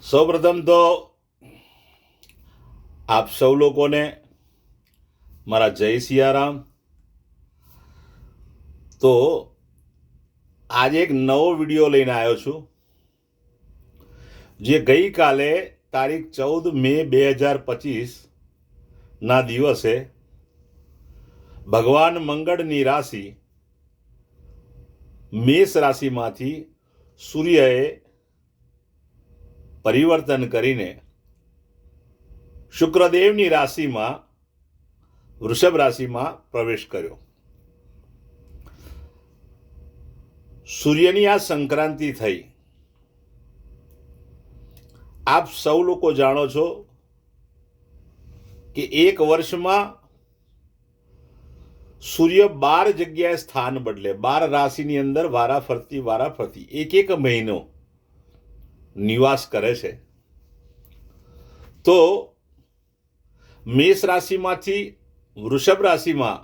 સૌપ્રથમ તો આપ સૌ લોકોને મારા જય સિયારામ. તો આજે એક નવો વિડીયો લઈને આવ્યો છું, જે ગઈકાલે તારીખ 14 મે 2025 દિવસે ભગવાન મંગળની રાશિ મેષ રાશિમાંથી સૂર્યએ પરિવર્તન કરીને શુક્રદેવની રાશિમાં વૃષભ રાશિમાં પ્રવેશ કર્યો. સૂર્યની આ સંક્રાંતિ થઈ. આપ સૌ લોકો જાણો છો કે એક વર્ષમાં સૂર્ય 12 જગ્યાએ સ્થાન બદલે, 12 રાશિની અંદર વારાફરતી એક મહિનો નિવાસ કરે છે. તો મેષ રાશિમાંથી વૃષભ રાશિમાં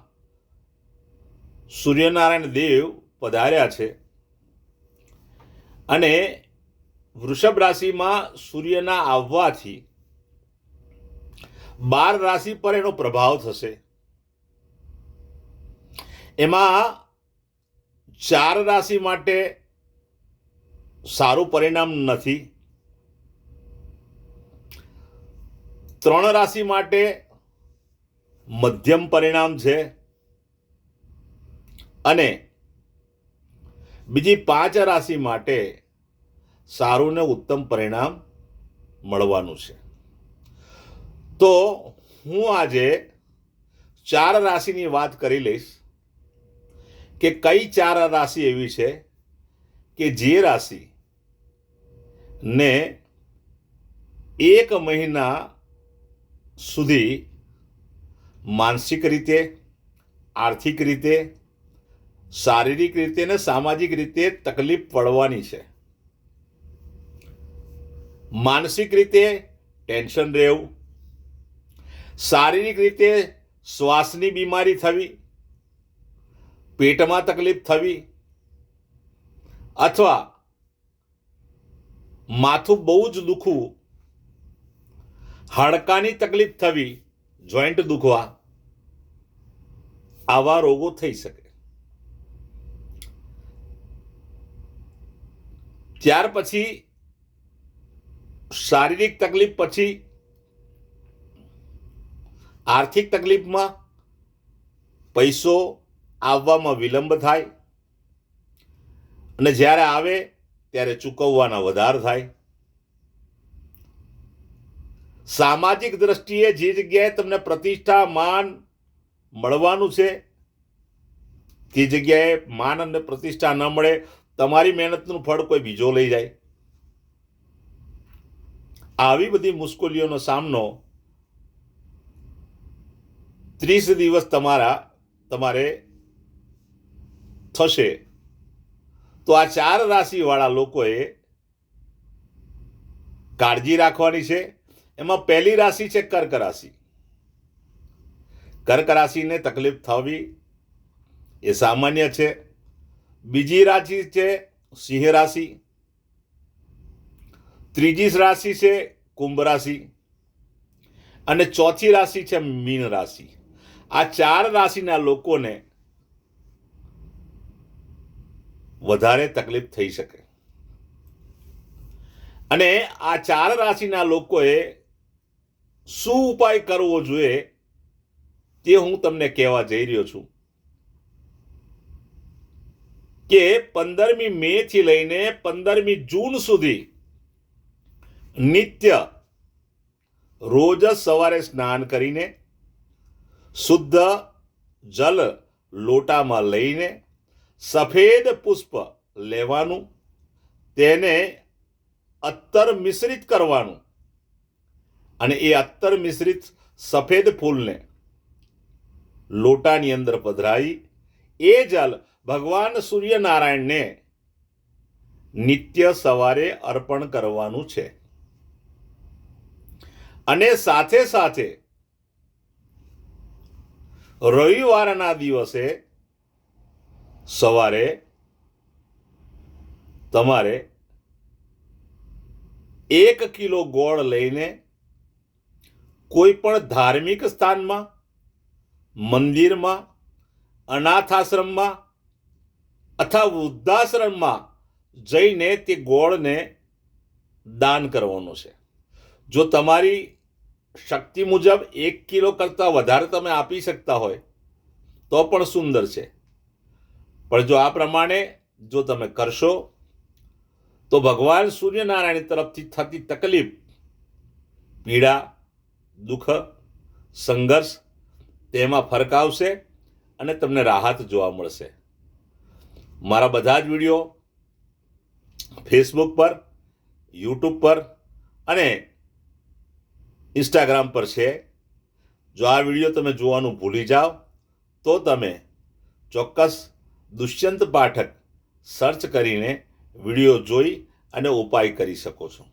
સૂર્યનારાયણ દેવ પધાર્યા છે અને વૃષભ રાશિમાં સૂર્યના આવવાથી 12 રાશિ પર એનો પ્રભાવ થશે. એમાં 4 રાશિ માટે સારું પરિણામ નથી, 3 રાશિ માટે મધ્યમ પરિણામ છે અને બીજી 5 રાશિ માટે સારું ને ઉત્તમ પરિણામ મળવાનું છે. તો હું આજે 4 રાશિની વાત કરી લઈશ કે કઈ 4 રાશિ એવી છે કે જે રાશિ ને 1 મહિના સુધી માનસિક રીતે, આર્થિક રીતે, શારીરિક રીતે ને સામાજિક રીતે તકલીફ પડવાની છે. માનસિક રીતે ટેન્શન રહેવું, શારીરિક રીતે શ્વાસની બીમારી થવી, પેટમાં તકલીફ થવી અથવા માથું બહુ જ દુખવું, હાડકાની તકલીફ થવી, જોઈન્ટ દુખવા, આવા રોગો થઈ શકે. ત્યાર પછી શારીરિક તકલીફ પછી આર્થિક તકલીફમાં પૈસો આવવામાં વિલંબ થાય અને જ્યારે આવે ત્યારે ચૂકવવાના વધાર થાય. સામાજિક દ્રષ્ટિએ જે જગ્યાએ તમને પ્રતિષ્ઠા, માન મળવાનું છે તે જગ્યાએ માન અને પ્રતિષ્ઠા ન મળે, તમારી મહેનતનું ફળ કોઈ બીજો લઈ જાય. આવી બધી મુશ્કેલીઓનો સામનો 30 દિવસ તમારે થશે. તો આ 4 રાશિવાળા લોકોએ કાળજી રાખવાની છે. એમાં પહેલી રાશિ છે કર્ક રાશિ. કર્ક રાશિને તકલીફ થવી એ સામાન્ય છે. બીજી રાશિ છે સિંહ રાશિ, ત્રીજી રાશિ છે કુંભ રાશિ અને ચોથી રાશિ છે મીન રાશિ. આ 4 રાશિના લોકોને વધારે તકલીફ થઈ શકે અને આ 4 રાશિના લોકોએ શું ઉપાય કરવો જોઈએ તે હું તમને કહેવા જઈ રહ્યો છું કે 15મી મે થી લઈને 15મી જૂન સુધી નિત્ય રોજ સવારે સ્નાન કરીને શુદ્ધ જલ લોટામાં લઈને સફેદ પુષ્પ લેવાનું, તેને અત્તર મિશ્રિત કરવાનું અને એ અત્તર મિશ્રિત સફેદ ફૂલને લોટાની અંદર પધરાવી એ જલ ભગવાન સૂર્યનારાયણને નિત્ય સવારે અર્પણ કરવાનું છે. અને સાથે સાથે રવિવારના દિવસે સવારે તમારે 1 કિલો ગોળ લઈને કોઈ પણ ધાર્મિક સ્થાનમાં, મંદિરમાં, અનાથાશ્રમમાં અથવા વૃદ્ધાશ્રમમાં જઈને તે ગોળને દાન કરવાનો છે. જો તમારી શક્તિ મુજબ 1 કિલો કરતાં વધારે તમે આપી શકતા હોય તો પણ સુંદર છે. પણ જો આ પ્રમાણે જો તમે કરશો તો ભગવાન સૂર્યનારાયણ તરફથી થતી તકલીફ, પીડા, દુઃખ, સંઘર્ષ તેમાં ફરક આવશે અને તમને રાહત જોવા મળશે. મારા બધા જ વિડીયો ફેસબુક પર, યુટ્યુબ પર અને ઇન્સ્ટાગ્રામ પર છે. જો આ વિડીયો તમે જોવાનું ભૂલી જાઓ તો તમે ચોક્કસ દુષ્યંત પાઠક સર્ચ કરીને વિડીયો જોઈ અને ઉપાય કરી શકો છો.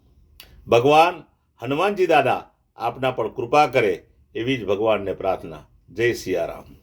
ભગવાન હનુમાનજી દાદા આપના પર કૃપા કરે એવી જ ભગવાનને પ્રાર્થના. જય સિયારામ.